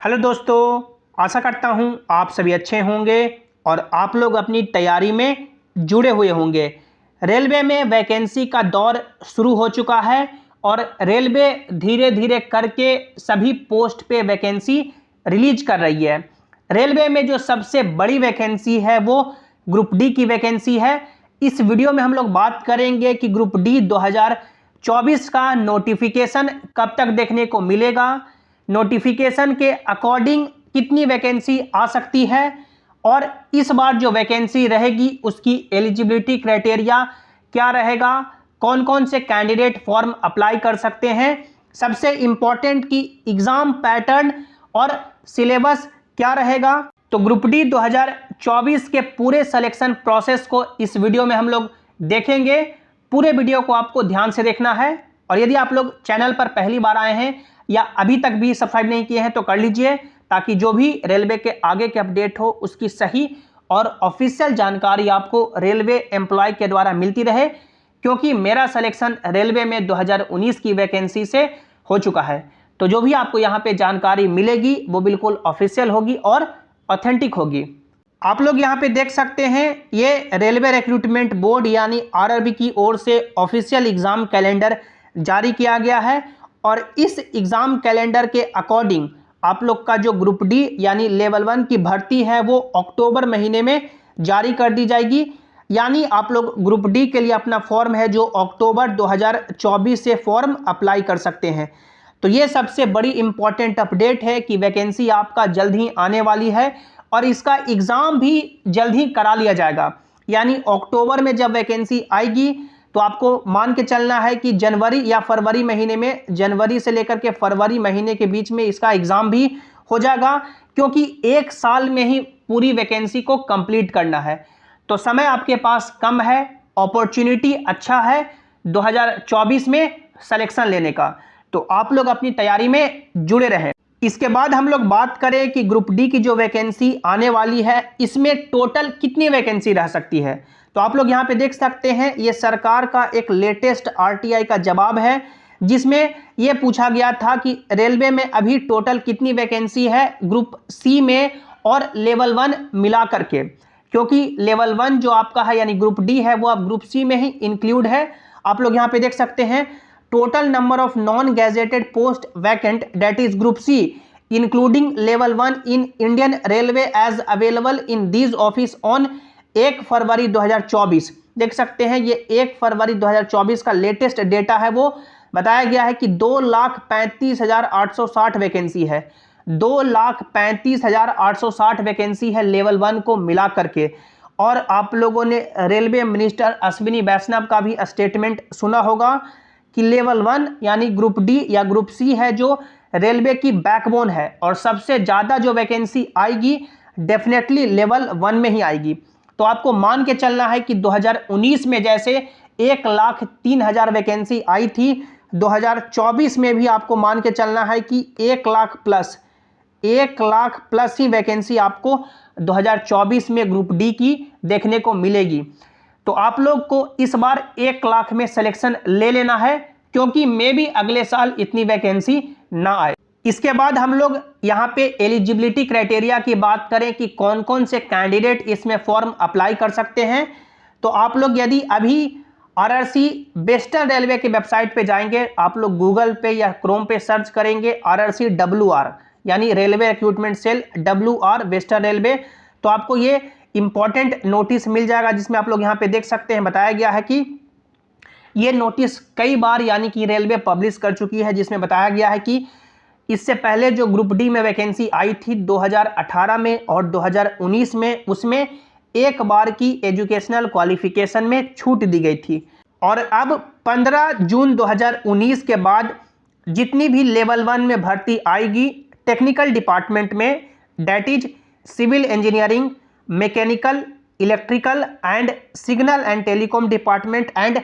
Hello दोस्तों, आशा करता हूं आप सभी अच्छे होंगे और आप लोग अपनी तैयारी में जुड़े हुए होंगे। रेलवे में वैकेंसी का दौर शुरू हो चुका है और रेलवे धीरे धीरे करके सभी पोस्ट पे वैकेंसी रिलीज कर रही है। रेलवे में जो सबसे बड़ी वैकेंसी है वो ग्रुप डी की वैकेंसी है। इस वीडियो में हम लोग बात करेंगे कि ग्रुप डी 2024 का नोटिफिकेशन कब तक देखने को मिलेगा, नोटिफिकेशन के अकॉर्डिंग कितनी वैकेंसी आ सकती है और इस बार जो वैकेंसी रहेगी उसकी एलिजिबिलिटी क्राइटेरिया क्या रहेगा, कौन कौन से कैंडिडेट फॉर्म अप्लाई कर सकते हैं, सबसे इंपॉर्टेंट कि एग्जाम पैटर्न और सिलेबस क्या रहेगा। तो ग्रुप डी 2024 के पूरे सिलेक्शन प्रोसेस को इस वीडियो में हम लोग देखेंगे। पूरे वीडियो को आपको ध्यान से देखना है और यदि आप लोग चैनल पर पहली बार आए हैं या अभी तक भी सब्सक्राइब नहीं किए हैं तो कर लीजिए, ताकि जो भी रेलवे के आगे के अपडेट हो उसकी सही और ऑफिशियल जानकारी आपको रेलवे एम्प्लॉय के द्वारा मिलती रहे, क्योंकि मेरा सिलेक्शन रेलवे में 2019 की वैकेंसी से हो चुका है। तो जो भी आपको यहाँ पे जानकारी मिलेगी वो बिल्कुल ऑफिशियल होगी और ऑथेंटिक होगी। आप लोग यहाँ पे देख सकते हैं, ये रेलवे रिक्रूटमेंट बोर्ड यानी आरआरबी की ओर से ऑफिशियल एग्जाम कैलेंडर जारी किया गया है और इस एग्जाम कैलेंडर के अकॉर्डिंग आप लोग का जो ग्रुप डी यानी लेवल 1 की भर्ती है वो अक्टूबर महीने में जारी कर दी जाएगी। यानी आप लोग ग्रुप डी के लिए अपना फॉर्म है जो अक्टूबर 2024 से फॉर्म अप्लाई कर सकते हैं। तो ये सबसे बड़ी इंपॉर्टेंट अपडेट है कि वैकेंसी आपका जल्द ही आने वाली है और इसका एग्जाम भी जल्द ही करा लिया जाएगा। यानी अक्टूबर में जब वैकेंसी आएगी तो आपको मान के चलना है कि जनवरी या फरवरी महीने में, जनवरी से लेकर के फरवरी महीने के बीच में इसका एग्जाम भी हो जाएगा, क्योंकि एक साल में ही पूरी वैकेंसी को कंप्लीट करना है। तो समय आपके पास कम है, अपॉर्चुनिटी अच्छा है 2024 में सिलेक्शन लेने का। तो आप लोग अपनी तैयारी में जुड़े रहें। इसके बाद हम लोग बात करें कि ग्रुप डी की जो वैकेंसी आने वाली है इसमें टोटल कितनी वैकेंसी रह सकती है। तो आप लोग यहाँ पे देख सकते हैं, ये सरकार का एक लेटेस्ट आरटीआई का जवाब है जिसमें यह पूछा गया था कि रेलवे में अभी टोटल कितनी वैकेंसी है ग्रुप सी में और लेवल 1 मिला करके, क्योंकि लेवल 1 जो आपका है यानी ग्रुप डी है वो अब ग्रुप सी में ही इंक्लूड है। आप लोग यहाँ पे देख सकते हैं, total number of non gazetted post vacant that is group C including level 1 in Indian railway as available in these office on 1 February 2024। देख सकते हैं, ये 1 फरवरी 2024 का लेटेस्ट डेटा है। वो बताया गया है कि 2,35,860 वैकेंसी है, 2,35,860 वैकेंसी है लेवल 1 को मिला करके। और आप लोगों ने रेलवे मिनिस्टर अश्विनी वैष्णव का भी स्टेटमेंट सुना होगा कि लेवल 1 यानी ग्रुप डी या ग्रुप सी है जो रेलवे की बैकबोन है और सबसे ज़्यादा जो वैकेंसी आएगी डेफिनेटली लेवल 1 में ही आएगी। तो आपको मान के चलना है कि 2019 में जैसे 1,03,000 वैकेंसी आई थी, 2024 में भी आपको मान के चलना है कि 1 लाख प्लस ही वैकेंसी आपको 2024 में ग्रुप डी की देखने को मिलेगी। तो आप लोग को इस बार 1 लाख में सिलेक्शन ले लेना है, क्योंकि मे भी अगले साल इतनी वैकेंसी ना आए। इसके बाद हम लोग यहाँ पे एलिजिबिलिटी क्राइटेरिया की बात करें कि कौन कौन से कैंडिडेट इसमें फॉर्म अप्लाई कर सकते हैं। तो आप लोग यदि अभी आरआरसी वेस्टर्न रेलवे की वेबसाइट पे जाएंगे, आप लोग गूगल पे या क्रोम पे सर्च करेंगे आरआरसी WR यानी railway recruitment cell WR western railway, तो आपको ये इंपॉर्टेंट नोटिस मिल जाएगा जिसमें आप लोग यहाँ पे देख सकते हैं बताया गया है कि ये नोटिस कई बार यानी कि रेलवे पब्लिश कर चुकी है, जिसमें बताया गया है कि इससे पहले जो ग्रुप डी में वैकेंसी आई थी 2018 में और 2019 में, उसमें एक बार की एजुकेशनल क्वालिफिकेशन में छूट दी गई थी। और अब 15 जून 2019 के बाद जितनी भी लेवल 1 में भर्ती आएगी टेक्निकल डिपार्टमेंट में, that is civil engineering, mechanical, electrical and signal and telecom department and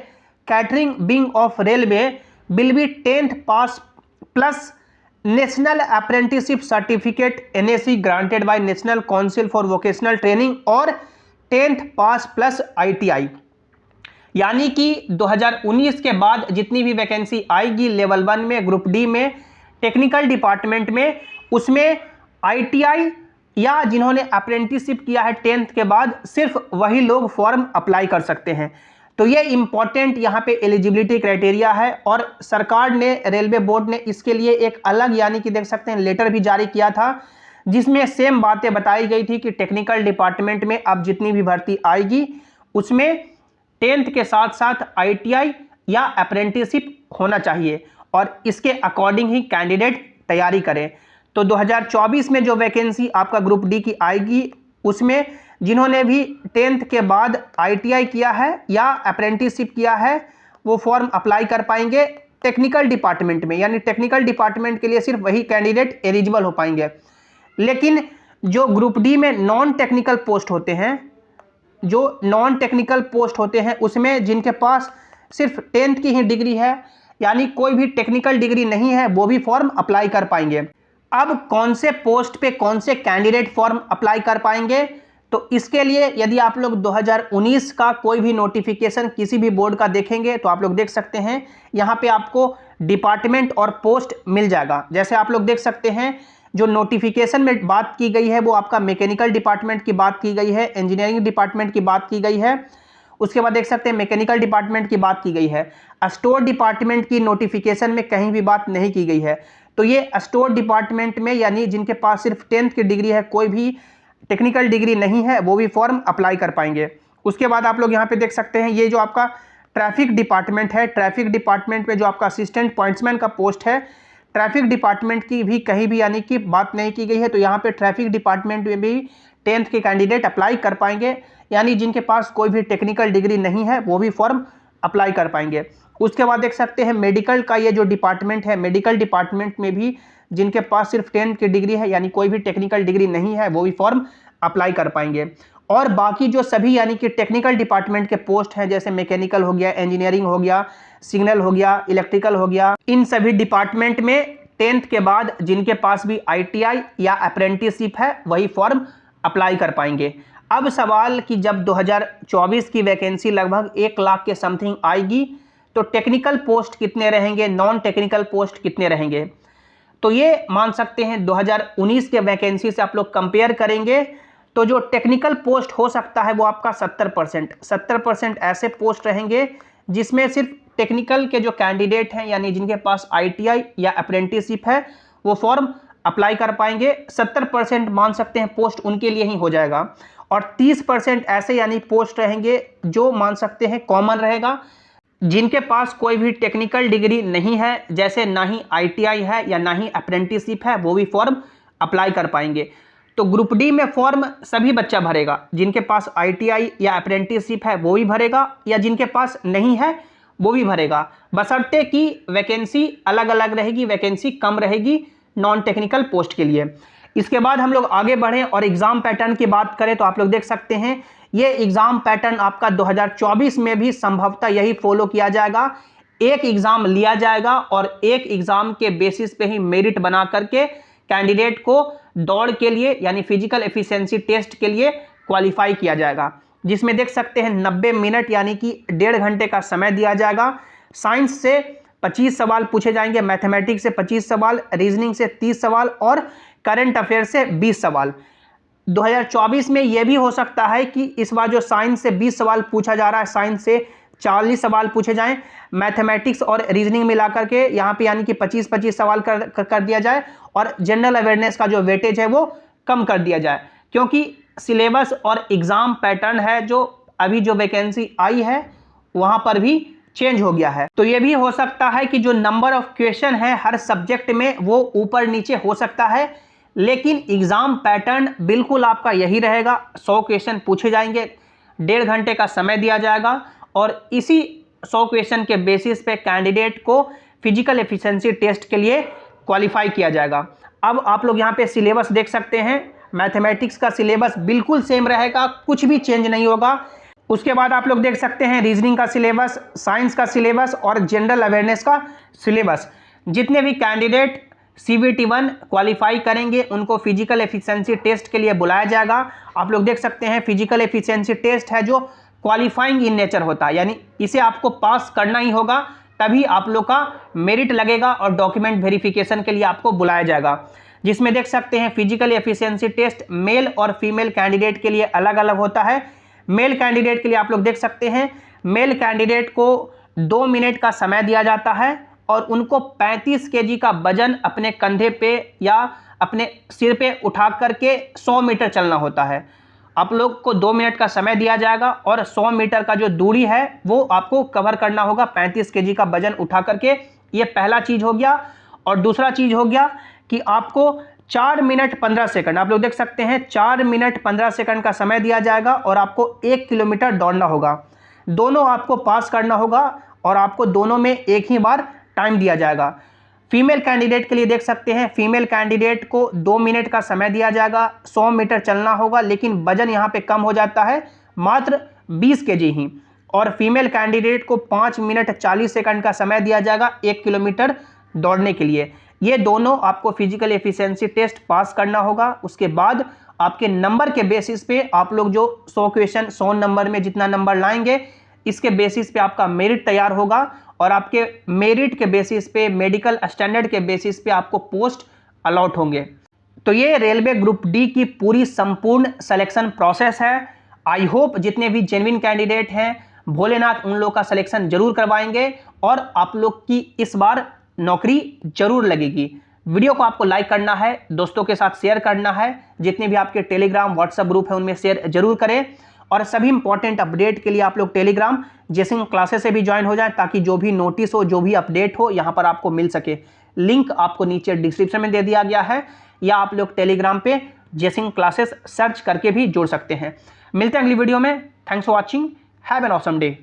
catering wing of railway will be 10th pass plus national apprenticeship certificate NAC granted by national council for vocational training और 10th pass plus ITI। यानी कि 2019 के बाद जितनी भी vacancy आएगी level 1 में group D में टेक्निकल डिपार्टमेंट में, उसमें ITI या जिन्होंने अप्रेंटिसशिप किया है 10th के बाद, सिर्फ वही लोग फॉर्म अप्लाई कर सकते हैं। तो ये इंपॉर्टेंट यहाँ पे एलिजिबिलिटी क्राइटेरिया है, और सरकार ने, रेलवे बोर्ड ने इसके लिए एक अलग यानी कि देख सकते हैं लेटर भी जारी किया था, जिसमें सेम बातें बताई गई थी कि टेक्निकल डिपार्टमेंट में अब जितनी भी भर्ती आएगी उसमें 10th के साथ साथ ITI या अप्रेंटिसशिप होना चाहिए, और इसके अकॉर्डिंग ही कैंडिडेट तैयारी करें। तो 2024 में जो वैकेंसी आपका ग्रुप डी की आएगी, उसमें जिन्होंने भी 10th के बाद ITI किया है या अप्रेंटिसशिप किया है, वो फॉर्म अप्लाई कर पाएंगे टेक्निकल डिपार्टमेंट में, यानी टेक्निकल डिपार्टमेंट के लिए सिर्फ वही कैंडिडेट एलिजिबल हो पाएंगे। लेकिन जो ग्रुप डी में नॉन टेक्निकल पोस्ट होते हैं, जो नॉन टेक्निकल पोस्ट होते हैं, उसमें जिनके पास सिर्फ 10th की ही डिग्री है, यानी कोई भी टेक्निकल डिग्री नहीं है, वो भी फॉर्म अप्लाई कर पाएंगे। अब कौन से पोस्ट पे कौन से कैंडिडेट फॉर्म अप्लाई कर पाएंगे, तो इसके लिए यदि आप लोग 2019 का कोई भी नोटिफिकेशन किसी भी बोर्ड का देखेंगे तो आप लोग देख सकते हैं यहाँ पे आपको डिपार्टमेंट और पोस्ट मिल जाएगा। जैसे आप लोग देख सकते हैं जो नोटिफिकेशन में बात की गई है वो आपका मैकेनिकल डिपार्टमेंट की बात की गई है, इंजीनियरिंग डिपार्टमेंट की बात की गई है, उसके बाद देख सकते हैं मैकेनिकल डिपार्टमेंट की बात की गई है। स्टोर डिपार्टमेंट की नोटिफिकेशन में कहीं भी बात नहीं की गई है। तो ये स्टोर डिपार्टमेंट में यानी जिनके पास सिर्फ 10th की डिग्री है, कोई भी टेक्निकल डिग्री नहीं है, वो भी फॉर्म अप्लाई कर पाएंगे। उसके बाद आप लोग यहाँ पे देख सकते हैं ये जो आपका ट्रैफिक डिपार्टमेंट है, ट्रैफिक डिपार्टमेंट में जो आपका असिस्टेंट पॉइंट्समैन का पोस्ट है, ट्रैफिक डिपार्टमेंट की भी कहीं भी यानी कि बात नहीं की गई है। तो यहाँ पे ट्रैफिक डिपार्टमेंट में भी 10th के कैंडिडेट अप्लाई कर पाएंगे, यानी जिनके पास कोई भी टेक्निकल डिग्री नहीं है वो भी फॉर्म अप्लाई कर पाएंगे। उसके बाद देख सकते हैं मेडिकल का ये जो डिपार्टमेंट है, मेडिकल डिपार्टमेंट में भी जिनके पास सिर्फ 10th की डिग्री है, यानी कोई भी टेक्निकल डिग्री नहीं है, वो भी फॉर्म अप्लाई कर पाएंगे। और बाकी जो सभी यानी कि टेक्निकल डिपार्टमेंट के पोस्ट हैं, जैसे मैकेनिकल हो गया, इंजीनियरिंग हो गया, सिग्नल हो गया, इलेक्ट्रिकल हो गया, इन सभी डिपार्टमेंट में 10th के बाद जिनके पास भी ITI या अप्रेंटिसशिप है वही फॉर्म अप्लाई कर पाएंगे। अब सवाल कि जब 2024 की वैकेंसी लगभग 1 लाख के समथिंग आएगी तो टेक्निकल पोस्ट कितने रहेंगे, नॉन टेक्निकल पोस्ट कितने रहेंगे, तो ये मान सकते हैं 2019 के वैकेंसी से आप लोग कंपेयर करेंगे तो जो टेक्निकल पोस्ट हो सकता है वो आपका 70% ऐसे पोस्ट रहेंगे जिसमें सिर्फ टेक्निकल के जो कैंडिडेट हैं, यानी जिनके पास ITI या अप्रेंटिसशिप है, वो फॉर्म अप्लाई कर पाएंगे। 70% मान सकते हैं पोस्ट उनके लिए ही हो जाएगा, और 30% ऐसे यानी पोस्ट रहेंगे जो मान सकते हैं कॉमन रहेगा, जिनके पास कोई भी टेक्निकल डिग्री नहीं है, जैसे ना ही ITI है या ना ही अप्रेंटिसशिप है, वो भी फॉर्म अप्लाई कर पाएंगे। तो ग्रुप डी में फॉर्म सभी बच्चा भरेगा, जिनके पास ITI या अप्रेंटिसशिप है वो भी भरेगा, या जिनके पास नहीं है वो भी भरेगा, बशर्ते कि वैकेंसी अलग अलग रहेगी, वैकेंसी कम रहेगी नॉन टेक्निकल पोस्ट के लिए। इसके बाद हम लोग आगे बढ़ें और एग्जाम पैटर्न की बात करें तो आप लोग देख सकते हैं ये एग्जाम पैटर्न आपका 2024 में भी संभवतः यही फॉलो किया जाएगा। एक एग्जाम लिया जाएगा और एक एग्जाम के बेसिस पे ही मेरिट बना करके कैंडिडेट को दौड़ के लिए यानी फिजिकल एफिशिएंसी टेस्ट के लिए क्वालिफाई किया जाएगा, जिसमें देख सकते हैं 90 मिनट यानी कि 1.5 घंटे का समय दिया जाएगा। साइंस से 25 सवाल पूछे जाएंगे, मैथमेटिक्स से 25 सवाल, रीजनिंग से 30 सवाल और करंट अफेयर से 20 सवाल। 2024 में यह भी हो सकता है कि इस बार जो साइंस से 20 सवाल पूछा जा रहा है, साइंस से 40 सवाल पूछे जाएं, मैथमेटिक्स और रीजनिंग मिलाकर के यहाँ पे यानी कि 25-25 सवाल कर दिया जाए, और जनरल अवेयरनेस का जो वेटेज है वो कम कर दिया जाए, क्योंकि सिलेबस और एग्जाम पैटर्न है जो अभी जो वैकेंसी आई है वहाँ पर भी चेंज हो गया है। तो ये भी हो सकता है कि जो नंबर ऑफ क्वेश्चन है हर सब्जेक्ट में वो ऊपर नीचे हो सकता है, लेकिन एग्जाम पैटर्न बिल्कुल आपका यही रहेगा। 100 क्वेश्चन पूछे जाएंगे, 1.5 घंटे का समय दिया जाएगा, और इसी 100 क्वेश्चन के बेसिस पे कैंडिडेट को फिजिकल एफिशिएंसी टेस्ट के लिए क्वालिफाई किया जाएगा। अब आप लोग यहाँ पे सिलेबस देख सकते हैं, मैथमेटिक्स का सिलेबस बिल्कुल सेम रहेगा, कुछ भी चेंज नहीं होगा। उसके बाद आप लोग देख सकते हैं रीजनिंग का सिलेबस, साइंस का सिलेबस और जनरल अवेयरनेस का सिलेबस। जितने भी कैंडिडेट CBT 1 क्वालिफाई करेंगे उनको फिजिकल एफिशिएंसी टेस्ट के लिए बुलाया जाएगा। आप लोग देख सकते हैं फिजिकल एफिशिएंसी टेस्ट है जो क्वालिफाइंग इन नेचर होता है, यानी इसे आपको पास करना ही होगा, तभी आप लोग का मेरिट लगेगा और डॉक्यूमेंट वेरिफिकेशन के लिए आपको बुलाया जाएगा। जिसमें देख सकते हैं फिजिकल एफिशिएंसी टेस्ट मेल और फीमेल कैंडिडेट के लिए अलग अलग होता है। मेल कैंडिडेट के लिए आप लोग देख सकते हैं, मेल कैंडिडेट को 2 मिनट का समय दिया जाता है और उनको 35 केजी का वजन अपने कंधे पे या अपने सिर पे उठा करके 100 मीटर चलना होता है। आप लोग को 2 मिनट का समय दिया जाएगा और 100 मीटर का जो दूरी है वो आपको कवर करना होगा 35 केजी का वजन उठा करके। ये पहला चीज़ हो गया। और दूसरा चीज़ हो गया कि आपको 4 मिनट 15 सेकंड, आप लोग देख सकते हैं 4 मिनट 15 सेकंड का समय दिया जाएगा और आपको 1 किलोमीटर दौड़ना होगा। दोनों आपको पास करना होगा और आपको दोनों में एक ही बार टाइम दिया जाएगा। फीमेल कैंडिडेट के लिए देख सकते हैं, फीमेल कैंडिडेट को 2 मिनट का समय दिया जाएगा, 100 मीटर चलना होगा, लेकिन वजन यहाँ पे कम हो जाता है, मात्र 20 केजी ही। और फीमेल कैंडिडेट को 5 मिनट 40 सेकंड का समय दिया जाएगा 1 किलोमीटर दौड़ने के लिए। ये दोनों आपको फिजिकल एफिशिएंसी टेस्ट पास करना होगा। उसके बाद आपके नंबर के बेसिस पे आप लोग जो 100 क्वेश्चन 100 नंबर में जितना नंबर लाएंगे, इसके बेसिस पे आपका मेरिट तैयार होगा और आपके मेरिट के बेसिस पे, मेडिकल स्टैंडर्ड के बेसिस पे आपको पोस्ट अलॉट होंगे। तो ये रेलवे ग्रुप डी की पूरी संपूर्ण सिलेक्शन प्रोसेस है। आई होप जितने भी जेन्युइन कैंडिडेट हैं, भोलेनाथ उन लोग का सिलेक्शन जरूर करवाएंगे और आप लोग की इस बार नौकरी जरूर लगेगी। वीडियो को आपको लाइक करना है, दोस्तों के साथ शेयर करना है, जितने भी आपके टेलीग्राम व्हाट्सएप ग्रुप है उनमें शेयर जरूर करें। और सभी इंपॉर्टेंट अपडेट के लिए आप लोग टेलीग्राम जेसिंग क्लासेस से भी ज्वाइन हो जाएं, ताकि जो भी नोटिस हो, जो भी अपडेट हो, यहाँ पर आपको मिल सके। लिंक आपको नीचे डिस्क्रिप्शन में दे दिया गया है, या आप लोग टेलीग्राम पे जेसिंग क्लासेस सर्च करके भी जुड़ सकते हैं। मिलते हैं अगली वीडियो में। Thanks for watching, have an awesome day.